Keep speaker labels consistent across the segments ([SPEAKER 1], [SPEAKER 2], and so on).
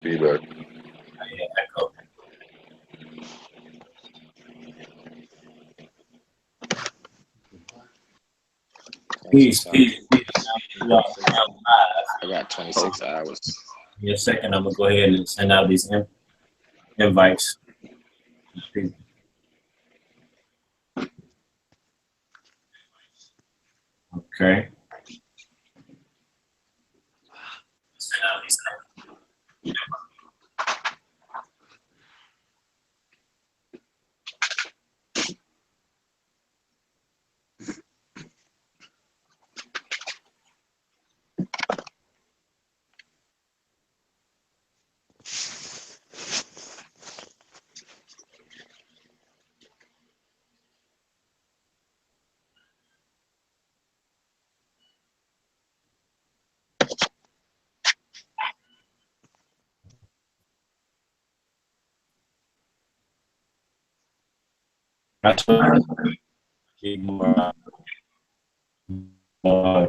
[SPEAKER 1] Feedback.
[SPEAKER 2] Yeah, echo. Peace,
[SPEAKER 3] 26
[SPEAKER 2] peace,
[SPEAKER 3] hours.
[SPEAKER 2] peace. We are live.
[SPEAKER 3] I got
[SPEAKER 1] Oh,
[SPEAKER 3] 26 hours.
[SPEAKER 2] In a second, I'm gonna go ahead and send out these invites. Okay. Send out these. That's what need more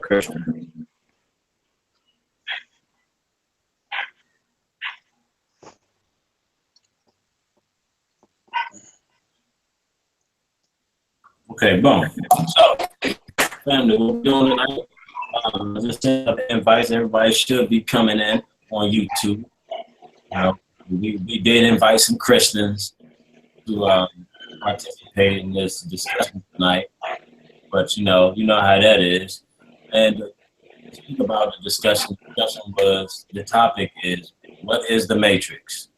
[SPEAKER 2] Christian. Okay, boom. So, family, what we're doing tonight? Just send out the invites. Everybody should be coming in on YouTube. We did invite some Christians to participate in this discussion tonight, but you know how that is. And to speak about the discussion was the topic is what is the matrix?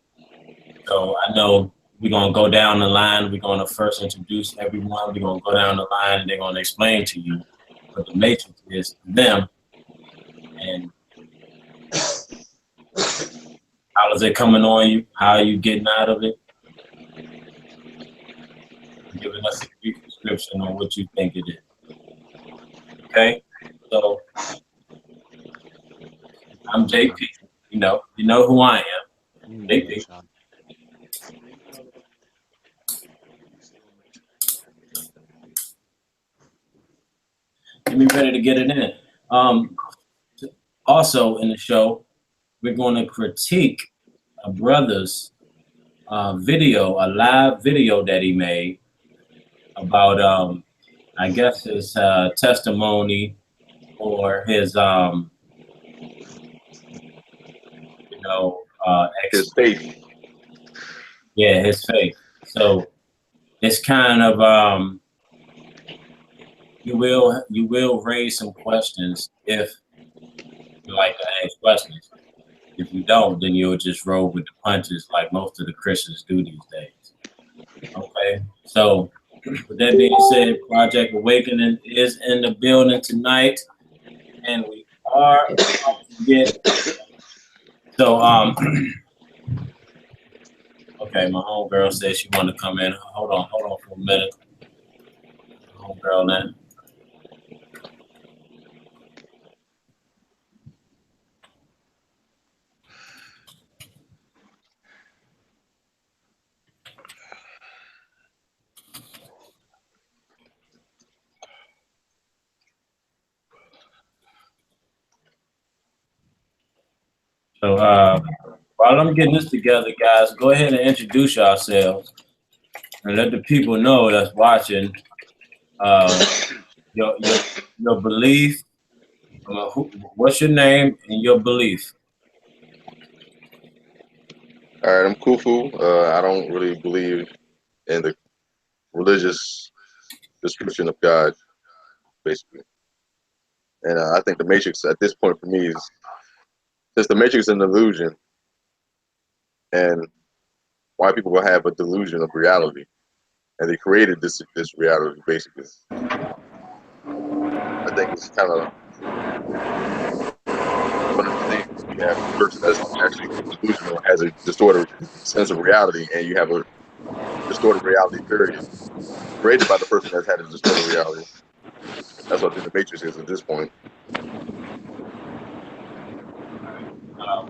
[SPEAKER 2] So I know we're gonna go down the line. We're gonna first introduce everyone. We're gonna go down the line, and they're gonna explain to you what the matrix is to them, and how is it coming on you? How are you getting out of it? Giving us a brief description on what you think it is. Okay, so I'm JP. You know who I am. JP. Get me ready to get it in. Also in the show, we're going to critique a brother's video, a live video that he made about, I guess, his testimony or his,
[SPEAKER 1] his faith.
[SPEAKER 2] Yeah, his faith. So it's kind of you will raise some questions if you like to ask questions. If you don't, then you'll just roll with the punches like most of the Christians do these days. Okay, so with that being said, Project Awakening is in the building tonight, and we are about to get. So okay, my homegirl said she wanted to come in. Hold on for a minute. Homegirl, then. So while I'm getting this together, guys, go ahead and introduce yourselves and let the people know that's watching your belief. What's your name and your belief?
[SPEAKER 1] All right, I'm Kufu. I don't really believe in the religious description of God, basically. And I think the Matrix at this point for me is just the Matrix is an illusion, and why people will have a delusion of reality, and they created this reality basically. I think it's kind of one of the things you have a person that's actually delusional has a distorted sense of reality, and you have a distorted reality period created by the person that's had a distorted reality. That's what I think the Matrix is at this point.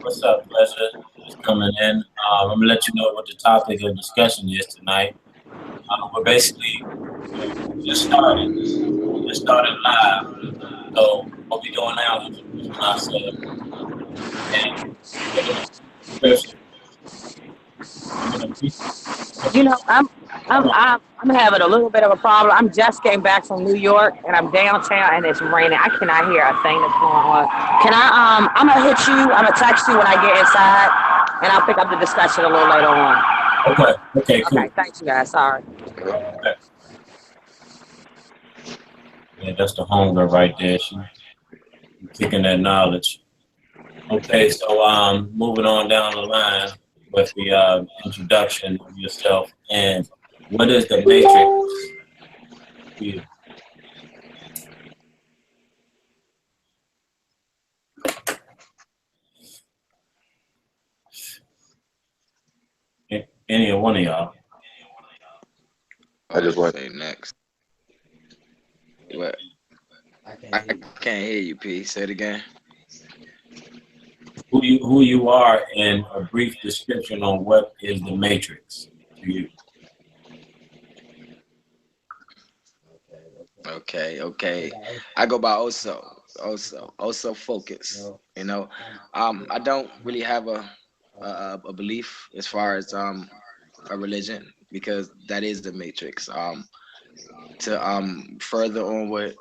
[SPEAKER 2] What's up, Pleasure? Just coming in. I'm gonna let you know what the topic of discussion is tonight. We're basically just started. We just started live. So what we're doing now is introducing ourselves and Chris,
[SPEAKER 3] You know, I'm having a little bit of a problem. I'm just came back from New York and I'm downtown and it's raining. I cannot hear a thing that's going on. Can I'm gonna hit you. I'm gonna text you when I get inside, and I'll pick up the discussion a little later on.
[SPEAKER 2] Okay, cool.
[SPEAKER 3] Okay, thanks you guys. Sorry.
[SPEAKER 2] Okay. Yeah, that's the hunger right there. She kicking that knowledge. Okay, so moving on down the line with the introduction of yourself and what is the matrix to you? Any of one of y'all?
[SPEAKER 1] I just went.
[SPEAKER 4] Say next. What? I can't hear you, P. Say it again.
[SPEAKER 2] Who you are and a brief description on what is the matrix to you.
[SPEAKER 4] Okay. I go by also focus. You know, I don't really have a belief as far as a religion because that is the matrix. To further on what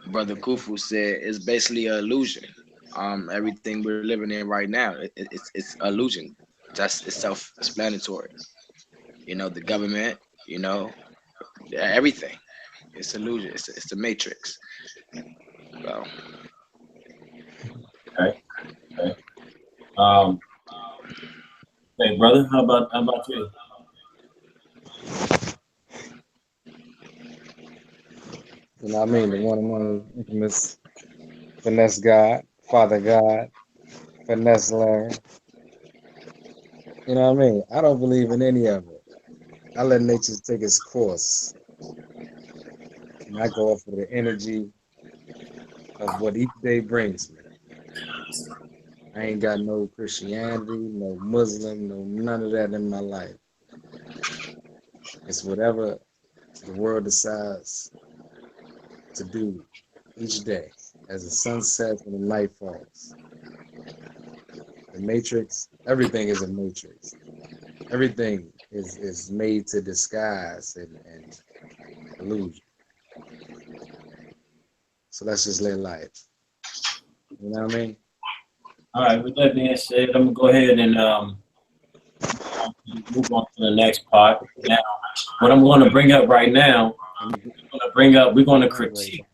[SPEAKER 4] Brother Kufu said, is basically an illusion. Everything we're living in right now, it's illusion. It's self-explanatory. You know, the government, you know, everything. It's illusion. It's the matrix. So.
[SPEAKER 2] Okay. Hey brother, how about you?
[SPEAKER 5] You know what I mean? The one and only infamous Finesse God, Father God, Finesse Larry. You know what I mean? I don't believe in any of it. I let nature take its course. And I go off of the energy of what each day brings me. I ain't got no Christianity, no Muslim, no none of that in my life. It's whatever the world decides to do each day as the sun sets and the night falls. The matrix, everything is a matrix. Everything is made to disguise and illusion. So let's just live life. You know what I mean?
[SPEAKER 2] All right, with that being said, I'm gonna go ahead and move on to the next part. Now, what I'm gonna bring up right now, we're gonna critique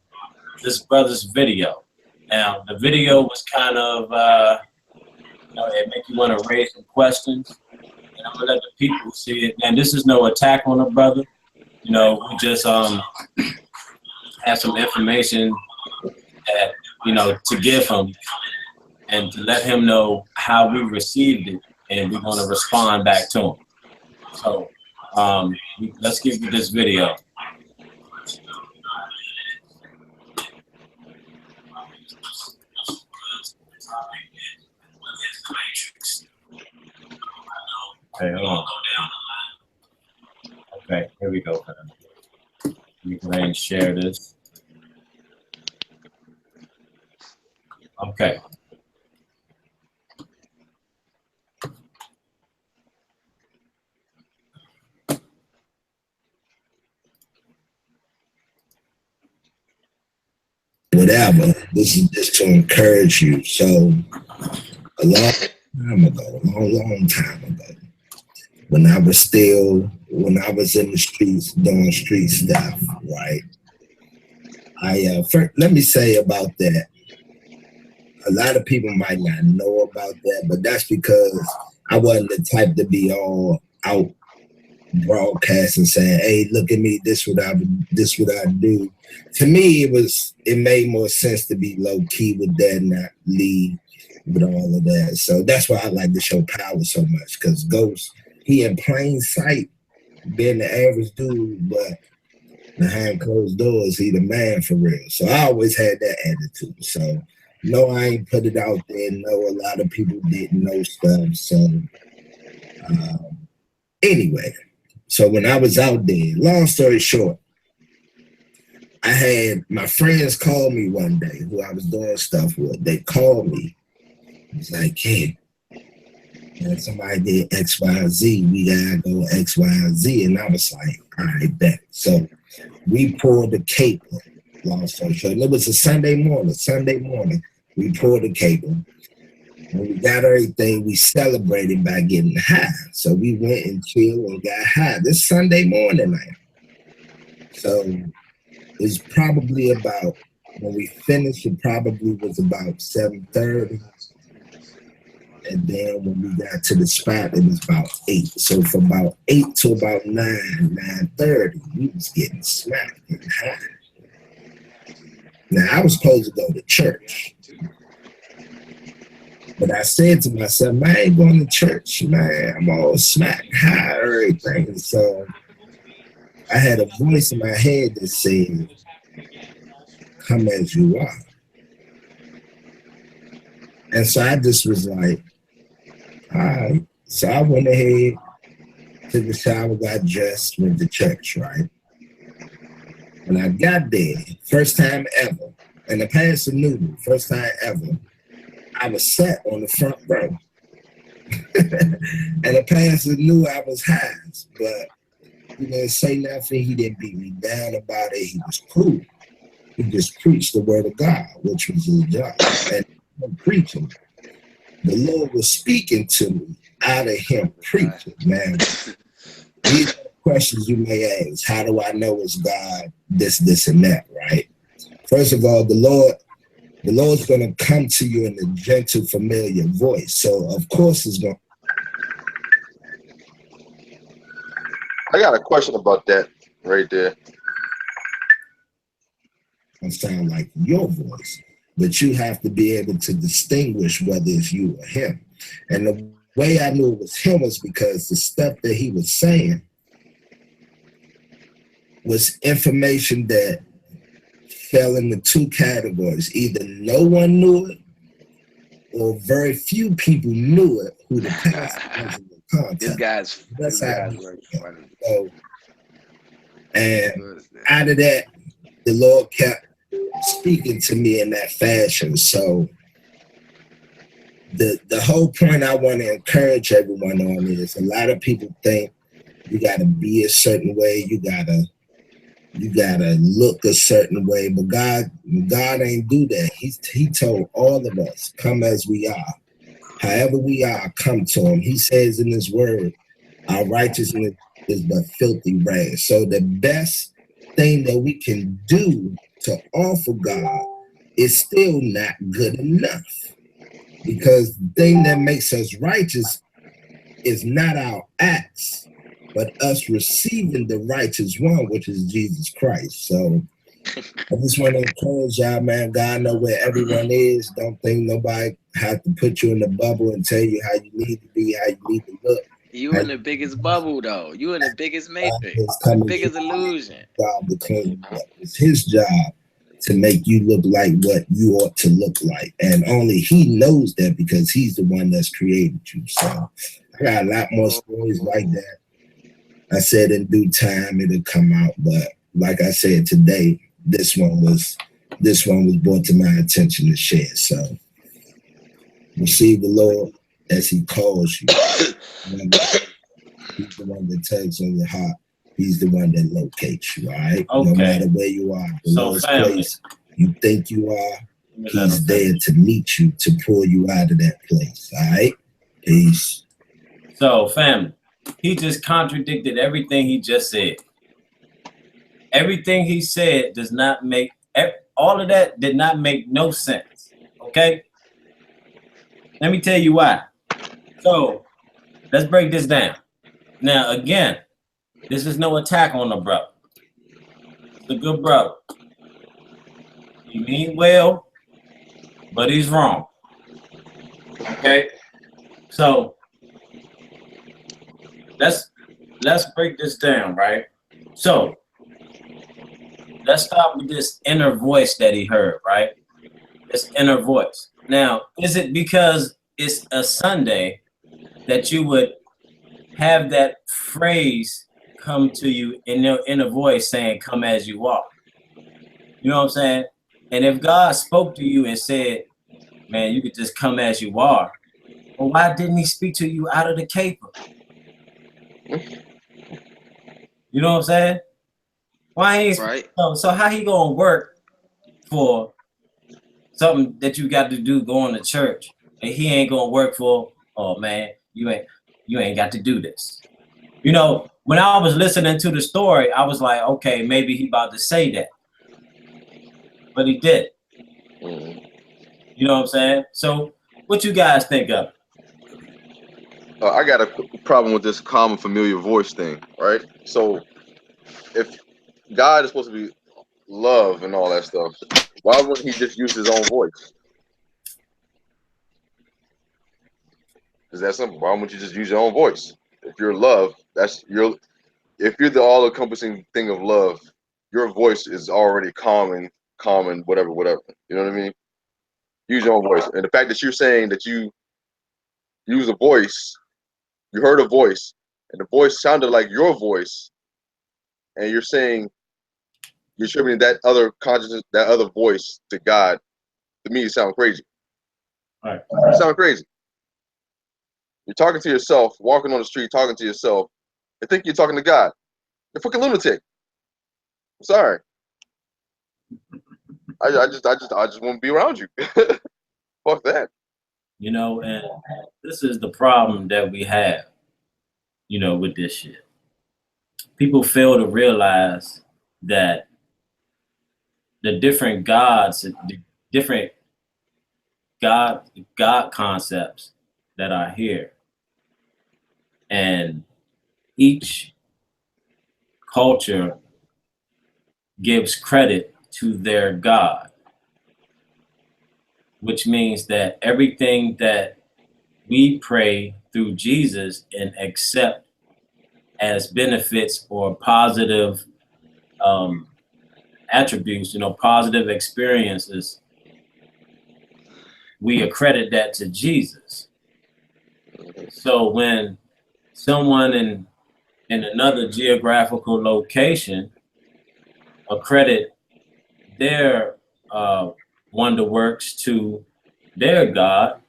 [SPEAKER 2] this brother's video. Now, the video was kind of, it make you want to raise some questions, and I'm gonna let the people see it. And this is no attack on the brother. You know, we just have some information that to give him and to let him know how we received it, and we're gonna respond back to him. So, let's give you this video. Okay, hold on. Okay, here we go. We can go ahead and share this. Okay.
[SPEAKER 6] Whatever. This is just to encourage you. So a long time ago, when I was in the streets doing street stuff, right? First, let me say about that. A lot of people might not know about that, but that's because I wasn't the type to be all out broadcasting saying, "Hey, look at me! This what I do." To me, it made more sense to be low key with that, and not lead with all of that. So that's why I like to show power so much, because Ghost, he in plain sight, being the average dude, but behind closed doors, he the man for real. So I always had that attitude. So no, I ain't put it out there. No, a lot of people didn't know stuff. So anyway, so when I was out there, long story short, I had my friends call me one day who I was doing stuff with. They called me. It was like, "Hey, And somebody did X, Y, Z. We gotta go X, Y, Z. And I was like, all right, bet. So we poured the cable, long story short. And it was a Sunday morning. We poured the cable. When we got everything, we celebrated by getting high. So we went and chilled and got high. This Sunday morning night. So it's probably about, when we finished, it probably was about 7:30. And then when we got to the spot, it was about 8. So from about 8 to about 9:30, we was getting smacked and high. Now, I was supposed to go to church. But I said to myself, man, I ain't going to church, man. I'm all smacked high, everything. So I had a voice in my head that said, come as you are. And so I just was like, all right. So I went ahead, took a shower, got dressed, went to church, right? When I got there, first time ever, and the pastor knew me, first time ever, I was sat on the front row. And the pastor knew I was high, but he didn't say nothing. He didn't beat me down about it. He was cool. He just preached the word of God, which was his job. And preaching, the Lord was speaking to me out of him preaching, man. These are questions you may ask. How do I know it's God? This, and that, right? First of all, the Lord's going to come to you in a gentle, familiar voice. So, of course, it's going to.
[SPEAKER 1] I got a question about that right there.
[SPEAKER 6] Sound like your voice, but you have to be able to distinguish whether it's you or him. And the way I knew it was him was because the stuff that he was saying was information that fell into 2 categories. Either no one knew it or very few people knew it who the pastor was in the contact.
[SPEAKER 4] This guy's very funny.
[SPEAKER 6] So, and out of that, the Lord kept speaking to me in that fashion. So the whole point I want to encourage everyone on is, a lot of people think you got to be a certain way, you gotta look a certain way, but God ain't do that. He told all of us, come as we are. However we are, come to him. He says in his word, our righteousness is but filthy rags. So the best thing that we can do to offer God is still not good enough, because the thing that makes us righteous is not our acts, but us receiving the righteous one, which is Jesus Christ. So I just want to encourage y'all, man. God know where everyone is. Don't think nobody have to put you in the bubble and tell you how you need to be, how you need to look.
[SPEAKER 4] You in the biggest bubble, though. You in the biggest matrix, the biggest illusion.
[SPEAKER 6] God to clean you up. It's his job to make you look like what you ought to look like. And only he knows that, because he's the one that's created you. So I got a lot more stories like that. I said in due time it'll come out, but like I said today, this one was brought to my attention to share. So receive the Lord as he calls you. He's the one that tugs on your heart. He's the one that locates you, all right?
[SPEAKER 2] Okay.
[SPEAKER 6] No matter where you are, the
[SPEAKER 2] So,
[SPEAKER 6] Lord's
[SPEAKER 2] family,
[SPEAKER 6] place you think you are, he's there to meet you, to pull you out of that place, all right? Peace.
[SPEAKER 2] So, family, he just contradicted everything he just said. Everything he said does not make, all of that did not make no sense, okay? Let me tell you why. So, let's break this down. Now, again, this is no attack on the brother. He's a good brother. He mean well, but he's wrong. Okay? So, let's break this down, right? So, let's start with this inner voice that he heard, right? This inner voice. Now, is it because it's a Sunday that you would have that phrase come to you in your inner voice saying, come as you are? You know what I'm saying? And if God spoke to you and said, man, you could just come as you are, Well, why didn't he speak to you out of the caper? You know what I'm saying? Why ain't
[SPEAKER 4] Right.
[SPEAKER 2] so how he gonna work for something that you got to do going to church, and he ain't gonna work for? Oh man, you ain't got to do this. You know, when I was listening to the story, I was like, okay, maybe he about to say that, but he did.
[SPEAKER 1] Mhm.
[SPEAKER 2] You know what I'm saying? So, what you guys think of?
[SPEAKER 1] I got a problem with this common familiar voice thing, right? So if God is supposed to be love and all that stuff, why wouldn't he just use his own voice? Is that simple? Why wouldn't you just use your own voice? If you're love, that's your. If you're the all-encompassing thing of love, your voice is already calm and whatever. You know what I mean? Use your own voice. And the fact that you're saying that you use a voice, you heard a voice, and the voice sounded like your voice, and you're saying you're attributing that other consciousness, that other voice to God. To me, it sounds crazy.
[SPEAKER 2] All right.
[SPEAKER 1] It sounds crazy. You're talking to yourself, walking on the street, talking to yourself, and think you're talking to God. You're fucking lunatic. I'm sorry. I just want to be around you. Fuck that.
[SPEAKER 2] You know, and this is the problem that we have, you know, with this shit. People fail to realize that the different gods, the different God concepts that are here, and each culture gives credit to their God, which means that everything that we pray through Jesus and accept as benefits or positive attributes, you know, positive experiences, we accredit that to Jesus. So when someone in another geographical location accredit their wonder works to their God,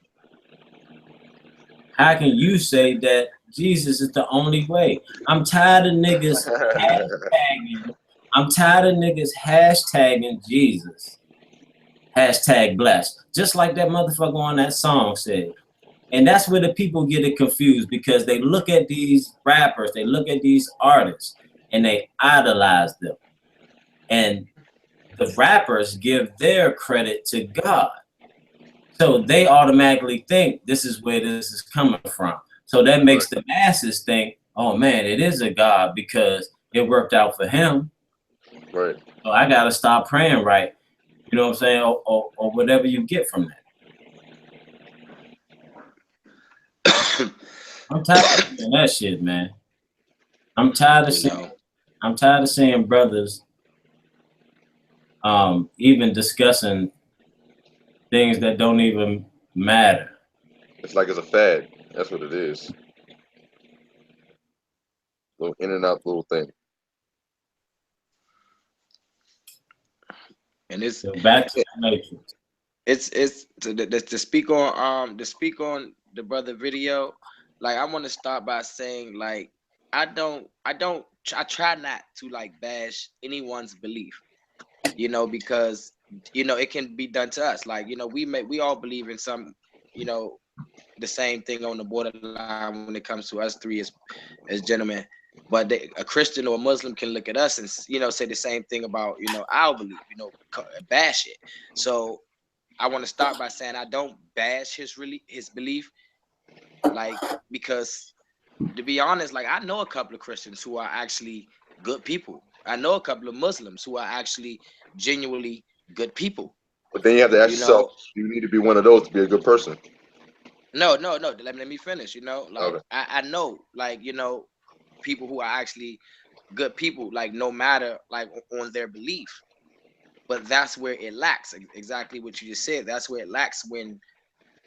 [SPEAKER 2] how can you say that Jesus is the only way? I'm tired of niggas hashtagging. I'm tired of niggas hashtagging Jesus. Hashtag blessed. Just like that motherfucker on that song said. And that's where the people get it confused, because they look at these rappers, they look at these artists, and they idolize them. And the rappers give their credit to God. So they automatically think this is where this is coming from. So that makes the masses think, oh man, it is a God because it worked out for him.
[SPEAKER 1] Right.
[SPEAKER 2] So I gotta stop praying right. You know what I'm saying? Or whatever you get from that. I'm tired of seeing that shit, man. I'm tired of seeing brothers even discussing things that don't even matter.
[SPEAKER 1] It's like it's a fad. That's what it is. Little in and out little thing.
[SPEAKER 4] And it's
[SPEAKER 2] So back to the matrix.
[SPEAKER 4] it's to speak on the brother video. Like, I want to start by saying, like, I try not to like bash anyone's belief, you know, because, you know, it can be done to us. Like, you know, we all believe in some, you know, the same thing on the borderline when it comes to us three as gentlemen. But a Christian or a Muslim can look at us and, you know, say the same thing about, you know, our belief, you know, bash it. So I want to start by saying I don't bash his belief, like, because, to be honest, like, I know a couple of Christians who are actually good people. I know a couple of Muslims who are actually genuinely good people.
[SPEAKER 1] But then you have to ask
[SPEAKER 4] You
[SPEAKER 1] yourself,
[SPEAKER 4] know,
[SPEAKER 1] do you need to be one of those to be a good person?
[SPEAKER 4] no. Let me finish. You know, like,
[SPEAKER 1] Okay.
[SPEAKER 4] I know, like, you know, people who are actually good people, like, no matter like on their belief. But that's where it lacks. Exactly what you just said. That's where it lacks, when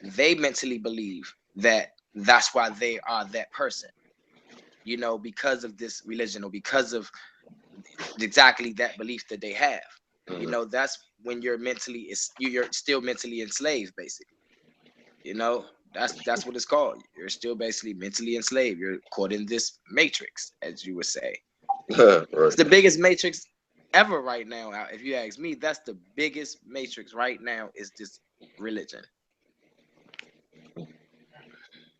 [SPEAKER 4] they mentally believe that that's why they are that person, you know, because of this religion or because of exactly that belief that they have. You know, that's when you're still mentally enslaved, basically, you know. That's what it's called. You're still basically mentally enslaved. You're caught in this matrix, as you would say.
[SPEAKER 1] Right.
[SPEAKER 4] It's the biggest matrix ever right now. If you ask me, that's the biggest matrix right now. Is this religion?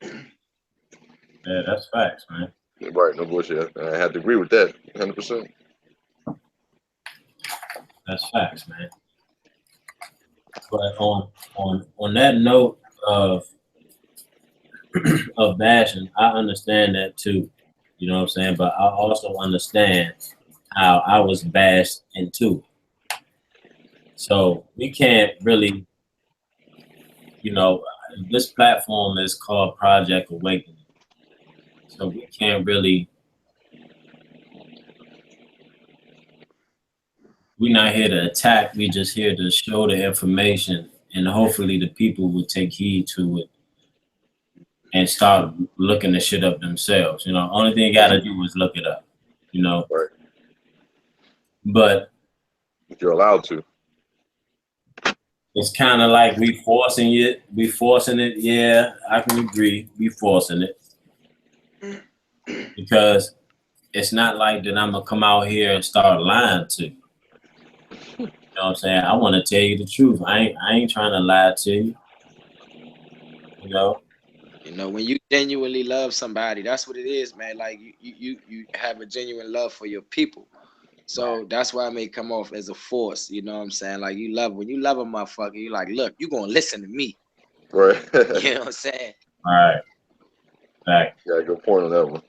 [SPEAKER 2] Yeah, that's facts, man.
[SPEAKER 1] Right, no bullshit. I have to agree with that, 100%.
[SPEAKER 2] That's facts, man. But on that note of bashing, I understand that too. You know what I'm saying? But I also understand how I was bashed into. So we can't really, this platform is called Project Awakening. So we can't really, we're not here to attack. We just here to show the information, and hopefully the people will take heed to it and start looking the shit up themselves. Only thing you gotta do is look it up,
[SPEAKER 1] Right.
[SPEAKER 2] But
[SPEAKER 1] You're allowed to.
[SPEAKER 2] it's kind of like we forcing it. Yeah, I can agree. We forcing it because it's not like that I'm gonna come out here and start lying to you. You know what I'm saying? I want to tell you the truth. I ain't trying to lie to you.
[SPEAKER 4] When you genuinely love somebody, that's what it is, man. Like you have a genuine love for your people. So that's why I may come off as a force. You know what I'm saying? Like when you love a motherfucker, you're like, look, you gonna listen to me.
[SPEAKER 1] Right.
[SPEAKER 4] You know what I'm saying?
[SPEAKER 2] All right. Right.
[SPEAKER 1] Yeah, good point on that one.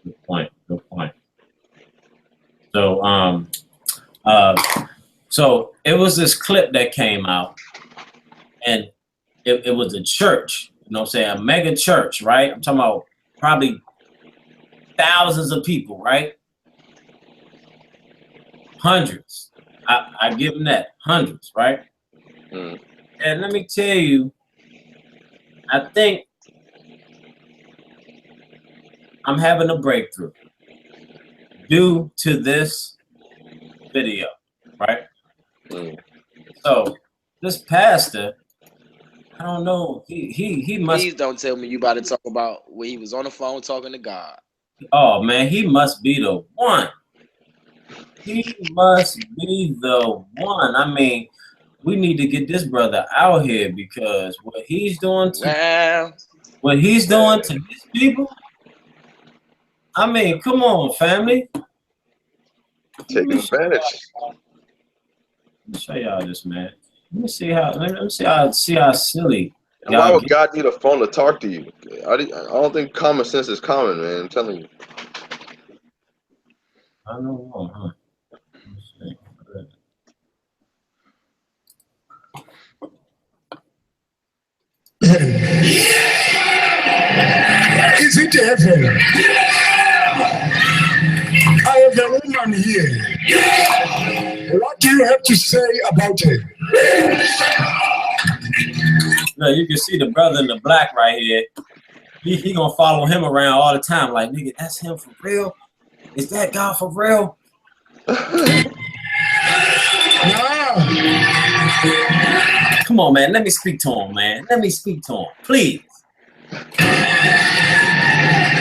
[SPEAKER 2] Good point. So it was this clip that came out, and it was a church, you know what I'm saying, a mega church, right? I'm talking about probably thousands of people, right? Hundreds. I give them that. Hundreds, right?
[SPEAKER 1] Mm.
[SPEAKER 2] And let me tell you, I think I'm having a breakthrough due to this video, right?
[SPEAKER 1] Mm.
[SPEAKER 2] So this pastor, I don't know, he must.
[SPEAKER 4] Please don't tell me you about to talk about where he was on the phone talking to God.
[SPEAKER 2] Oh man, he must be the one. He must be the one. I mean, we need to get this brother out here because what he's doing to these people. I mean, come on, family.
[SPEAKER 1] Taking advantage.
[SPEAKER 2] Let me show y'all this, man. Let me see how silly.
[SPEAKER 1] And why would God need a phone to talk to you? I don't think common sense is common, man. I'm telling you.
[SPEAKER 2] I don't know, huh?
[SPEAKER 7] Is it heaven? I have a woman here. What do you have to say about it?
[SPEAKER 2] You can see the brother in the black right here. He gonna follow him around all the time. Like, nigga, that's him for real? Is that God for real? Come on, man. Let me speak to him, man. Let me speak to him, please.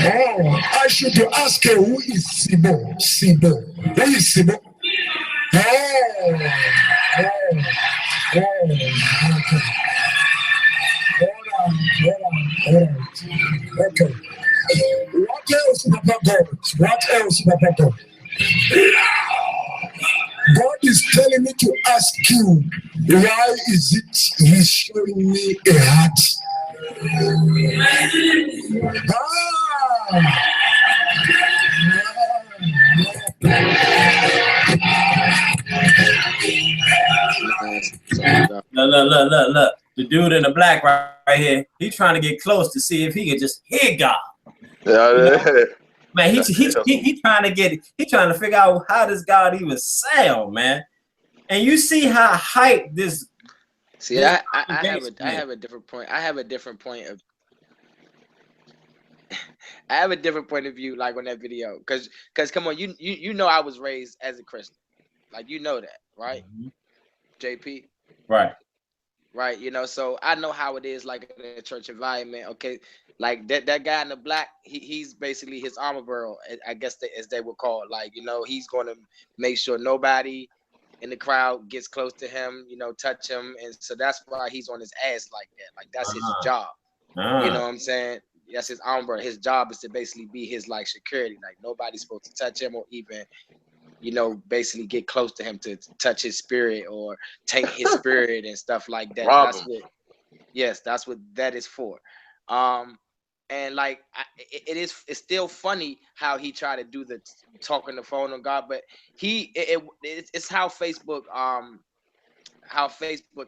[SPEAKER 7] Oh, I should ask her who is Sibo. Sibo. Who is Sibo? Oh. Okay. All right. Okay. What else, Papa God? What else, Papa God? God is telling me to ask you, why is it he's showing me a heart?
[SPEAKER 2] Look. The dude in the black right here, he's trying to get close to see if he can just hear God.
[SPEAKER 1] Yeah.
[SPEAKER 2] Man, he trying to figure out how does God even sound, man. And you see how hype this.
[SPEAKER 4] See, I have a different point. I have a different point of view, like on that video, because come on, you know I was raised as a Christian, like you know that, right?
[SPEAKER 2] Mm-hmm.
[SPEAKER 4] JP.
[SPEAKER 2] Right.
[SPEAKER 4] right? You know, so I know how it is like in a church environment. Okay, like that guy in the black, he's basically his armor bearer, I guess as they would call it. Like, you know, he's going to make sure nobody in the crowd gets close to him, you know, touch him, and so that's why he's on his ass like that. Like that's his job. You know what I'm saying? That's his armor bearer. His job is to basically be his like security. Like nobody's supposed to touch him or even, you know, basically get close to him to touch his spirit or take his spirit and stuff like that.
[SPEAKER 1] Rob
[SPEAKER 4] That's
[SPEAKER 1] him.
[SPEAKER 4] what, yes, that's what that is for. And like it's still funny how he tried to do the talking the phone on God, but it's how Facebook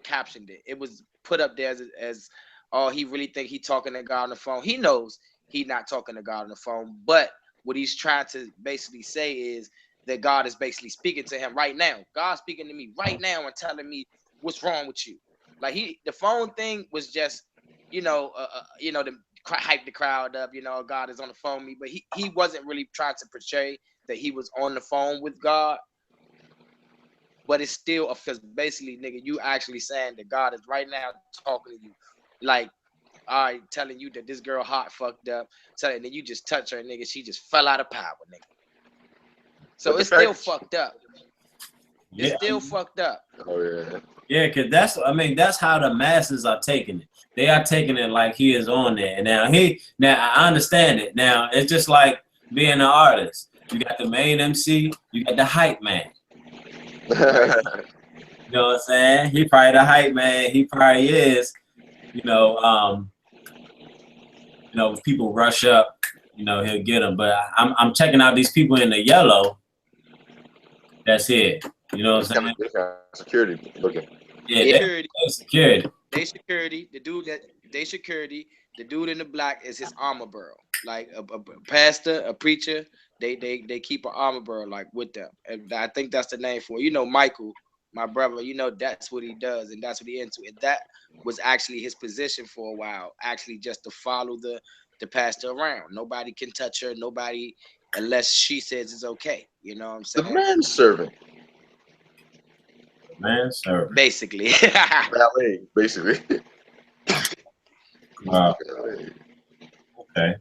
[SPEAKER 4] captioned it. It was put up there as oh, he really think he talking to God on the phone. He knows he not talking to God on the phone, but what he's trying to basically say is that God is basically speaking to him right now. God's speaking to me right now and telling me what's wrong with you. Like the phone thing was just, you know, to hype the crowd up. You know, God is on the phone with me, but he wasn't really trying to portray that he was on the phone with God. But it's still because basically, nigga, you actually saying that God is right now talking to you, like, all right, telling you that this girl hot fucked up, telling that you just touch her, nigga, she just fell out of power, nigga. So it's still fucked up. It's still fucked up.
[SPEAKER 1] Oh yeah.
[SPEAKER 2] Yeah, because that's how the masses are taking it. They are taking it like he is on there. And now I understand it. Now it's just like being an artist. You got the main MC, you got the hype man. You know what I'm saying? He probably the hype man. He probably is. You know, people rush up. You know, he'll get them. But I'm checking out these people in the yellow. That's it. You know what I'm saying?
[SPEAKER 1] Security looking.
[SPEAKER 2] Yeah, security.
[SPEAKER 4] They security. The dude in the black is his armor bearer. Like a pastor, a preacher. They keep an armor bearer like with them. And I think that's the name for it. You know, Michael, my brother, you know, that's what he does and that's what he into. And that was actually his position for a while, actually just to follow the pastor around. Nobody can touch her, nobody, unless she says it's okay. You know what I'm saying?
[SPEAKER 1] The manservant.
[SPEAKER 2] Manservant.
[SPEAKER 4] Basically.
[SPEAKER 1] Ballet, basically.
[SPEAKER 2] Wow. Okay.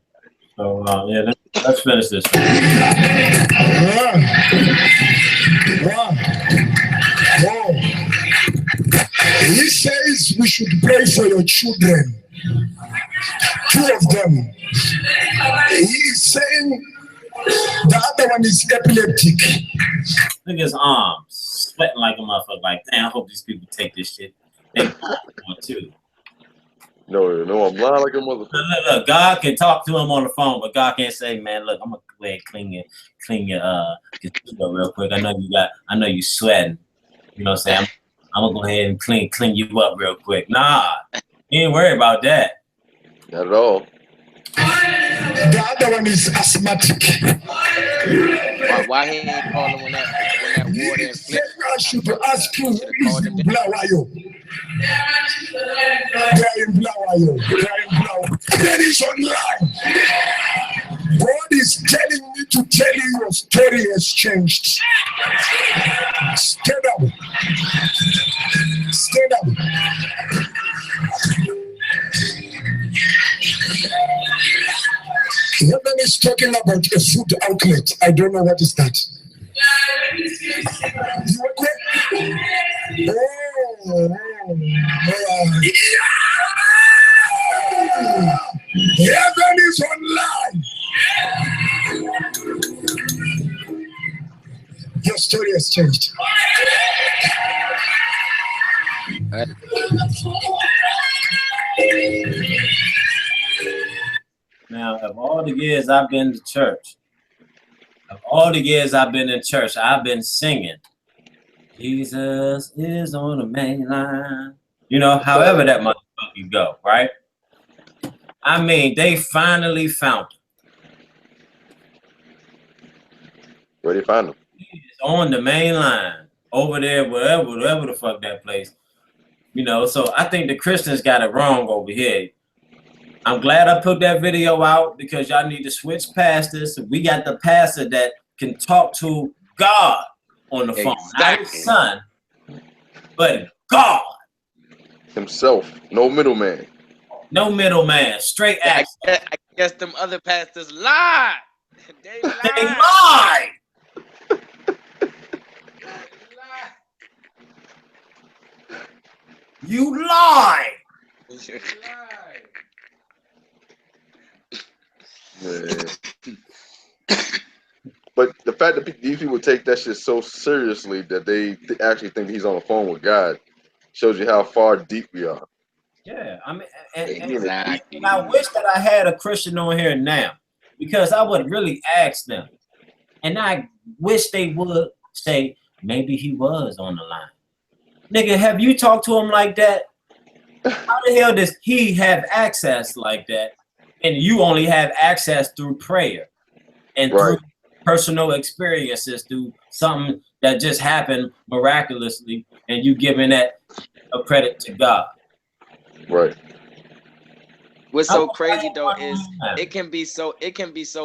[SPEAKER 2] So yeah, let's finish this.
[SPEAKER 7] He says we should pray for your children. 2 of them. He is saying the other one is epileptic.
[SPEAKER 2] Look at his arms, sweating like a motherfucker. Like, damn, I hope these people take this shit. They want to.
[SPEAKER 1] No, I'm blind like a motherfucker.
[SPEAKER 2] Look, God can talk to him on the phone, but God can't say, man, look, I'm gonna go ahead and clean your computer real quick. I know you sweating. You know what I'm saying? I'm gonna go ahead and clean you up real quick. Nah, he ain't worried about that.
[SPEAKER 1] Not at all.
[SPEAKER 7] The other one is asthmatic.
[SPEAKER 4] Why he ain't calling when that water and flip?
[SPEAKER 7] I should ask you, who is in Blawayo? They are in Blawayo. That is online. God is telling me to tell you your story has changed. Stand up. Stand up. Heaven is talking about a food outlet. I don't know what is that. Heaven is online. Your story has changed.
[SPEAKER 2] Now, of all the years I've been to church, I've been singing, Jesus is on the main line. You know, however that motherfucker go, right? I mean, they finally found him.
[SPEAKER 1] Where they find him?
[SPEAKER 2] He's on the main line, over there, whatever the fuck that place. You know, so I think the Christians got it wrong over here. I'm glad I put that video out because y'all need to switch pastors. We got the pastor that can talk to God on the phone. Not his son, but God.
[SPEAKER 1] himself. No middleman.
[SPEAKER 2] No middleman. Straight
[SPEAKER 4] I
[SPEAKER 2] access.
[SPEAKER 4] guess them other pastors lied. They lied.
[SPEAKER 2] They lied. You lied.
[SPEAKER 1] Man. But the fact that these people take that shit so seriously that they actually think he's on the phone with God shows you how far deep we are.
[SPEAKER 2] Yeah, I mean, and
[SPEAKER 4] Exactly.
[SPEAKER 2] I wish that I had a Christian on here now, because I would really ask them, and I wish they would say maybe he was on the line. Nigga, have you talked to him like that? How the hell does he have access like that, and you only have access through prayer and
[SPEAKER 1] Right.
[SPEAKER 2] through personal experiences, through something that just happened miraculously, and you giving that a credit to God?
[SPEAKER 1] Right.
[SPEAKER 4] What's so crazy though is it can be so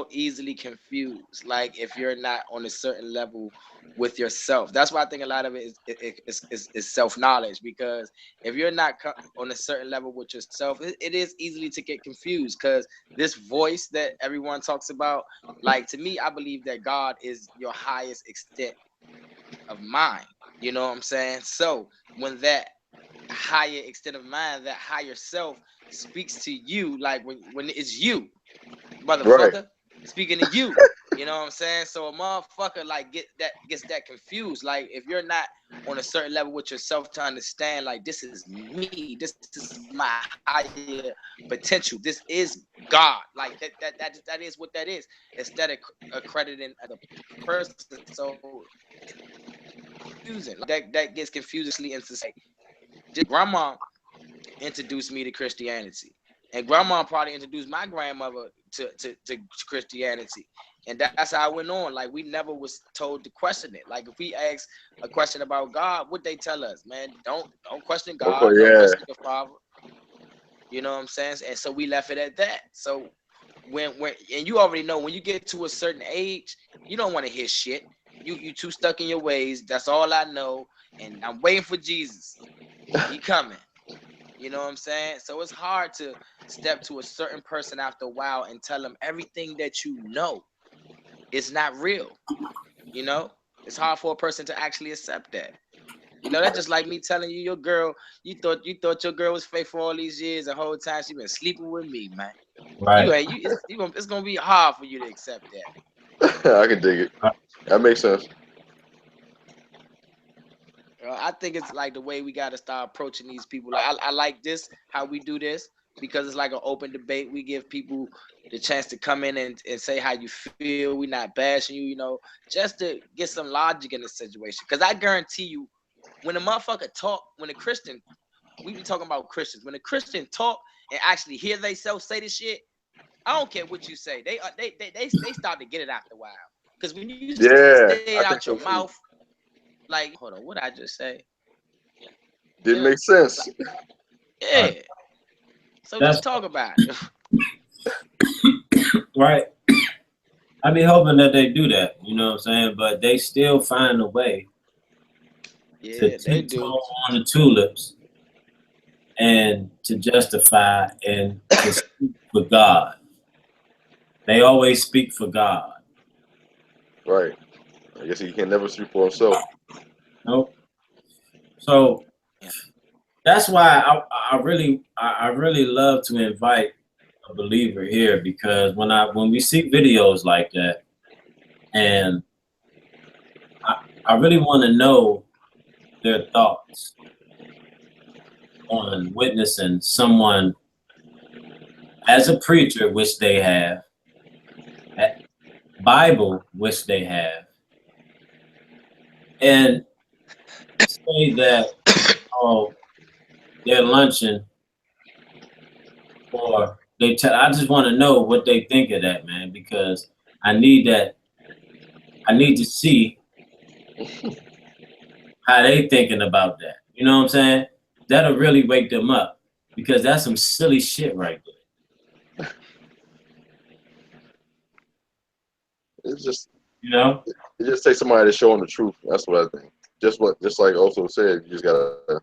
[SPEAKER 4] easily confused. Like if you're not on a certain level with yourself. That's why I think a lot of it is self-knowledge, because if you're not on a certain level with yourself, it is easily to get confused, because this voice that everyone talks about, like to me, I believe that God is your highest extent of mind. You know what I'm saying? So when that higher extent of mind, that higher self speaks to you, like when it's you, motherfucker, speaking to you, you know what I'm saying? So a motherfucker like gets that confused. Like if you're not on a certain level with yourself to understand, like this is me, this is my higher potential, this is God, like that is what that is, instead of accrediting the person. So confusing, like, that gets confusingly into say. Grandma introduced me to Christianity, and grandma probably introduced my grandmother to Christianity, and that's how I went on. Like we never was told to question it. Like if we ask a question about God, what they tell us, man, don't question God, don't question the Father. You know what I'm saying? And so we left it at that. So when and you already know when you get to a certain age, you don't want to hear shit. You too stuck in your ways. That's all I know, and I'm waiting for Jesus. He coming. You know what I'm saying? So it's hard to step to a certain person after a while and tell them everything that you know. It's not real. You know? It's hard for a person to actually accept that. You know, that's just like me telling you, your girl, you thought your girl was faithful all these years, the whole time she been sleeping with me, man.
[SPEAKER 2] Right.
[SPEAKER 4] It's gonna be hard for you to accept that.
[SPEAKER 1] I can dig it. That makes sense.
[SPEAKER 4] I think it's like the way we got to start approaching these people. Like I like this, how we do this, because it's like an open debate. We give people the chance to come in and say how you feel. We're not bashing you, you know, just to get some logic in the situation. Because I guarantee you, when a motherfucker talk, when a Christian, we be talking about Christians, when a Christian talk and actually hear themselves say this shit, I don't care what you say. They start to get it after a while. Because when you say it out your mouth, like, hold on, what did I just say?
[SPEAKER 1] Didn't make sense.
[SPEAKER 4] Yeah. So let's talk about it.
[SPEAKER 2] Right. I be hoping that they do that, you know what I'm saying? But they still find a way to tiptoe on the tulips and to justify and to speak for God. They always speak for God.
[SPEAKER 1] Right. I guess he can never speak for himself.
[SPEAKER 2] Nope. So that's why I really love to invite a believer here, because when we see videos like that, and I really want to know their thoughts on witnessing someone as a preacher, which they have, Bible, which they have, and say that, oh, they're lunching, or I just want to know what they think of that, man, because I need to see how they thinking about that. You know what I'm saying? That'll really wake them up, because that's some silly shit right there.
[SPEAKER 1] It's just,
[SPEAKER 2] you know,
[SPEAKER 1] it just takes somebody to show them the truth. That's what I think. Just like also said, you just gotta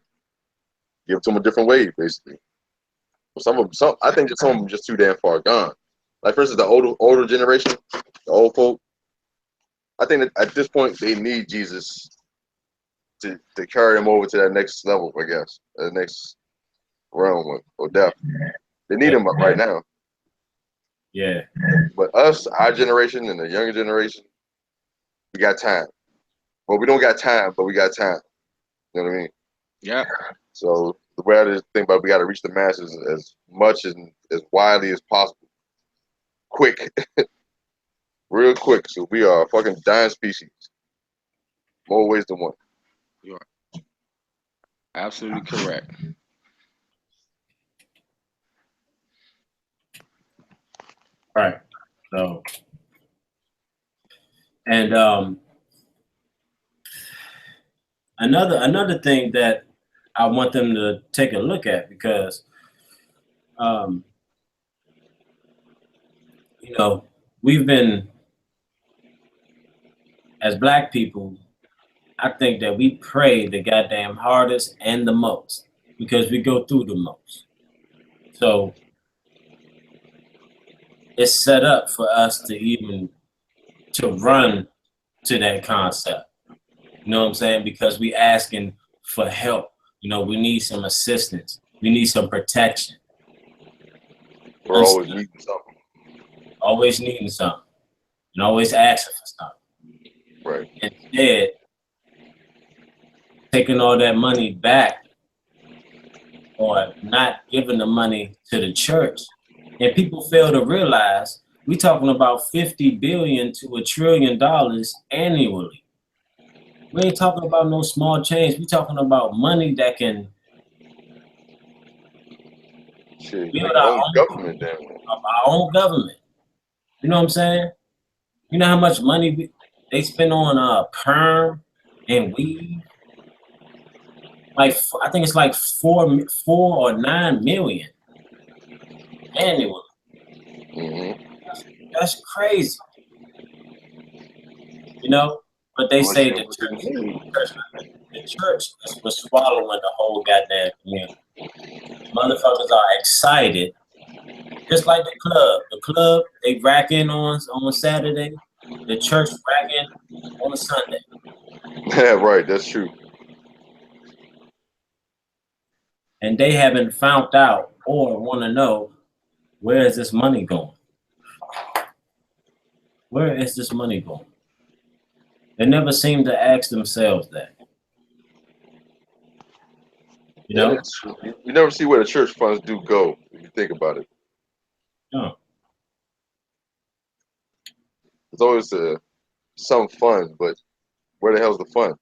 [SPEAKER 1] give it to them a different way, basically. But I think that some of them just too damn far gone. Like for instance, the older generation, the old folk. I think that at this point they need Jesus to carry them over to that next level, I guess, the next realm or depth. They need him right now.
[SPEAKER 2] Yeah.
[SPEAKER 1] But us, our generation and the younger generation, we got time. Well, we don't got time, but we got time. You know what I mean?
[SPEAKER 4] Yeah.
[SPEAKER 1] So the way I just think about it, we got to reach the masses as much and as widely as possible. Quick. Real quick. So we are a fucking dying species. More ways than one.
[SPEAKER 4] You are absolutely correct.
[SPEAKER 2] Right. So, and another thing that I want them to take a look at, because you know, we've been, as Black people, I think that we pray the goddamn hardest and the most because we go through the most. So it's set up for us to run to that concept. You know what I'm saying? Because we asking for help. You know, we need some assistance. We need some protection.
[SPEAKER 1] We're always needing something.
[SPEAKER 2] Always needing something. And always asking for something.
[SPEAKER 1] Right.
[SPEAKER 2] Instead, taking all that money back or not giving the money to the church. And people fail to realize we're talking about $50 billion to $1 trillion annually. We ain't talking about no small change. We're talking about money that can build our own government. Our own government. You know what I'm saying? You know how much money they spend on perm and weed? Like, I think it's like 4 or 9 million annually.
[SPEAKER 1] Mm-hmm.
[SPEAKER 2] That's crazy. You know? But they say the church was swallowing the whole goddamn community. Motherfuckers are excited. Just like the club. The club, they rack in on Saturday. The church rack in on a Sunday.
[SPEAKER 1] Yeah, right. That's true.
[SPEAKER 2] And they haven't found out or want to know, where is this money going? Where is this money going? They never seem to ask themselves that. You know?
[SPEAKER 1] You never see where the church funds do go, if you think about it.
[SPEAKER 2] No.
[SPEAKER 1] There's always some fun, but where the hell's the fun?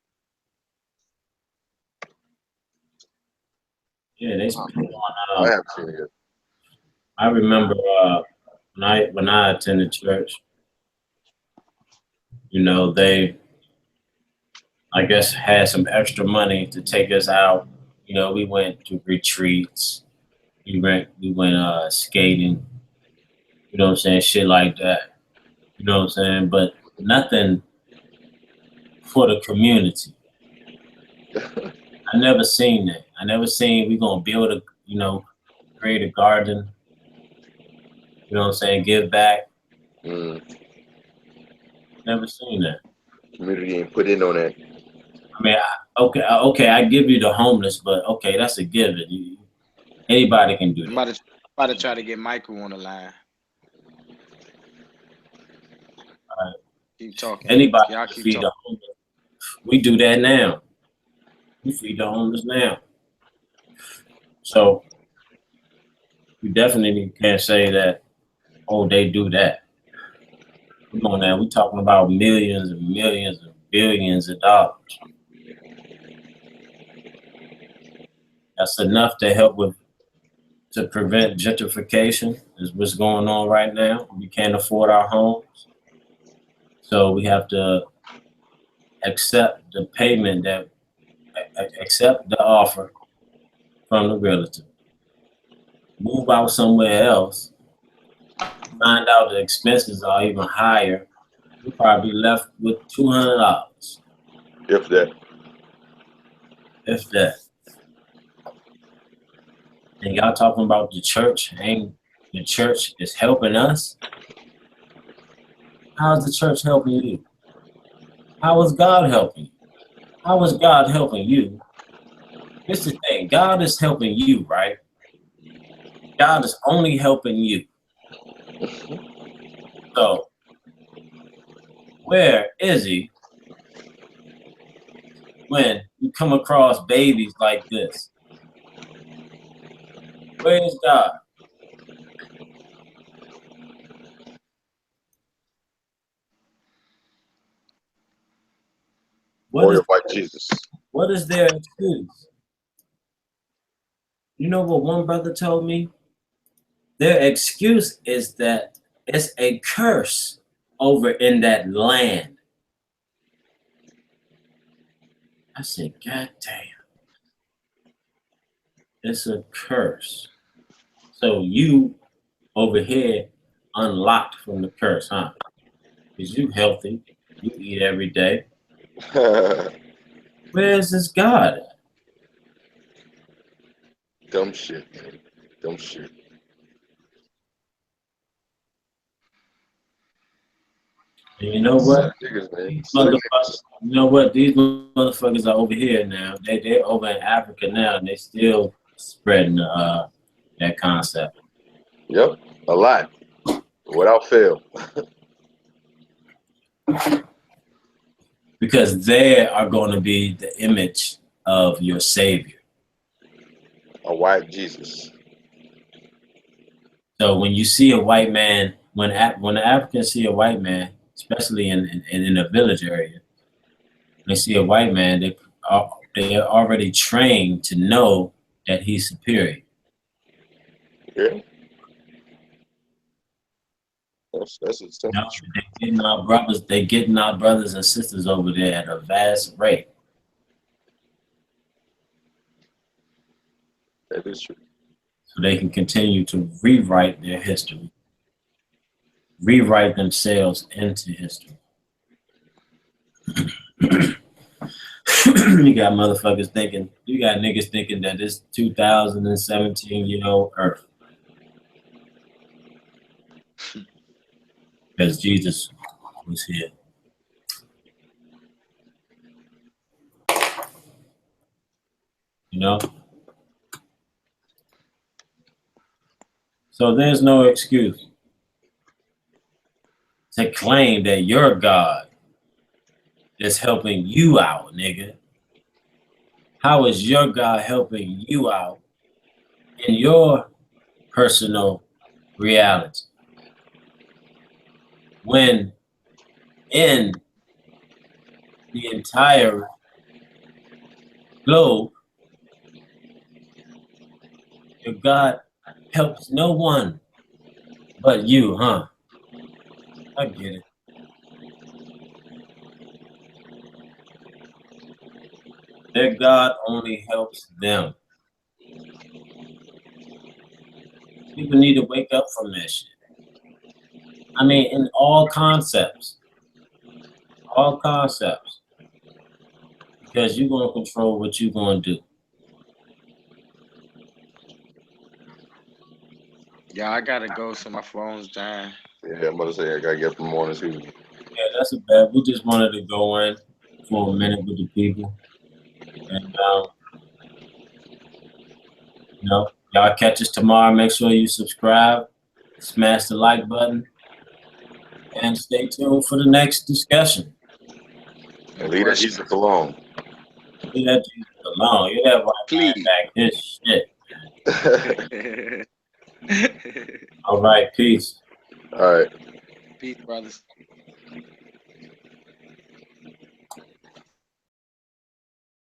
[SPEAKER 2] Yeah, they spend
[SPEAKER 1] I haven't seen it yet.
[SPEAKER 2] I remember when I attended church, you know, they, I guess, had some extra money to take us out. You know, we went to retreats. We went skating. You know what I'm saying? Shit like that. You know what I'm saying? But nothing for the community. I never seen that. I never seen we gonna build create a garden. You know what I'm saying? Give back. Never seen that.
[SPEAKER 1] Community ain't put in on that.
[SPEAKER 2] I mean, okay, I give you the homeless, but okay, that's a given. Anybody can do that.
[SPEAKER 4] I'm about to try to get Michael on the line.
[SPEAKER 2] All right.
[SPEAKER 4] Keep talking.
[SPEAKER 2] Anybody
[SPEAKER 4] Y'all
[SPEAKER 2] can
[SPEAKER 4] keep
[SPEAKER 2] feed
[SPEAKER 4] talking.
[SPEAKER 2] the homeless. We do that now. We feed the homeless now. So you definitely can't say that, oh, they do that. Come on now, we talking about millions and millions and billions of dollars. That's enough to help to prevent gentrification, is what's going on right now. We can't afford our homes. So we have to accept the payment accept the offer from the realtor. Move out somewhere else. Find out the expenses are even higher. You're probably left with $200.
[SPEAKER 1] If that.
[SPEAKER 2] If that. And y'all talking about the church, and the church is helping us. How is the church helping you? How is God helping you? How is God helping you? Here's the thing, God is helping you, right? God is only helping you. So, where is he when you come across babies like this? Where is God?
[SPEAKER 1] Warrior White Jesus.
[SPEAKER 2] What is their excuse? You know what one brother told me? Their excuse is that it's a curse over in that land. I said, God damn. It's a curse. So you over here unlocked from the curse, huh? Because you healthy. You eat every day. Where is this God at?
[SPEAKER 1] Dumb shit, man. Dumb shit.
[SPEAKER 2] And you know what?
[SPEAKER 1] Niggas, man.
[SPEAKER 2] These motherfuckers, you know what? These motherfuckers are over here now. They're over in Africa now, and they still spreading that concept.
[SPEAKER 1] Yep, a lot. Without fail.
[SPEAKER 2] Because they are going to be the image of your Savior.
[SPEAKER 1] A white Jesus.
[SPEAKER 2] So when you see a white man, when the Africans see a white man, especially in a village area, they see a white man, they are already trained to know that he's superior.
[SPEAKER 1] Yeah. That's a simple truth.
[SPEAKER 2] They're getting our brothers and sisters over there at a vast rate.
[SPEAKER 1] That is true.
[SPEAKER 2] So they can continue to rewrite their history, rewrite themselves into history. You got motherfuckers thinking, you got niggas thinking that this 2017-year-old Earth. Because Jesus was here. You know? So there's no excuse to claim that your God is helping you out, nigga. How is your God helping you out in your personal reality? When in the entire globe, your God helps no one but you, huh? I get it. Their God only helps them. People need to wake up from that shit. I mean, in all concepts. All concepts. Because you're going to control what you're going to do.
[SPEAKER 4] Yeah, I gotta go, so my phone's dying.
[SPEAKER 1] Yeah, I'm about to say I gotta get up in the morning too.
[SPEAKER 2] Yeah, that's a bad. We just wanted to go in for a minute with the people. And, you know, y'all catch us tomorrow. Make sure you subscribe, smash the like button, and stay tuned for the next discussion.
[SPEAKER 1] And leave that Jesus alone.
[SPEAKER 2] Leave that Jesus alone. You that white man back his shit. All right, peace.
[SPEAKER 1] All right.
[SPEAKER 4] Peace, brothers.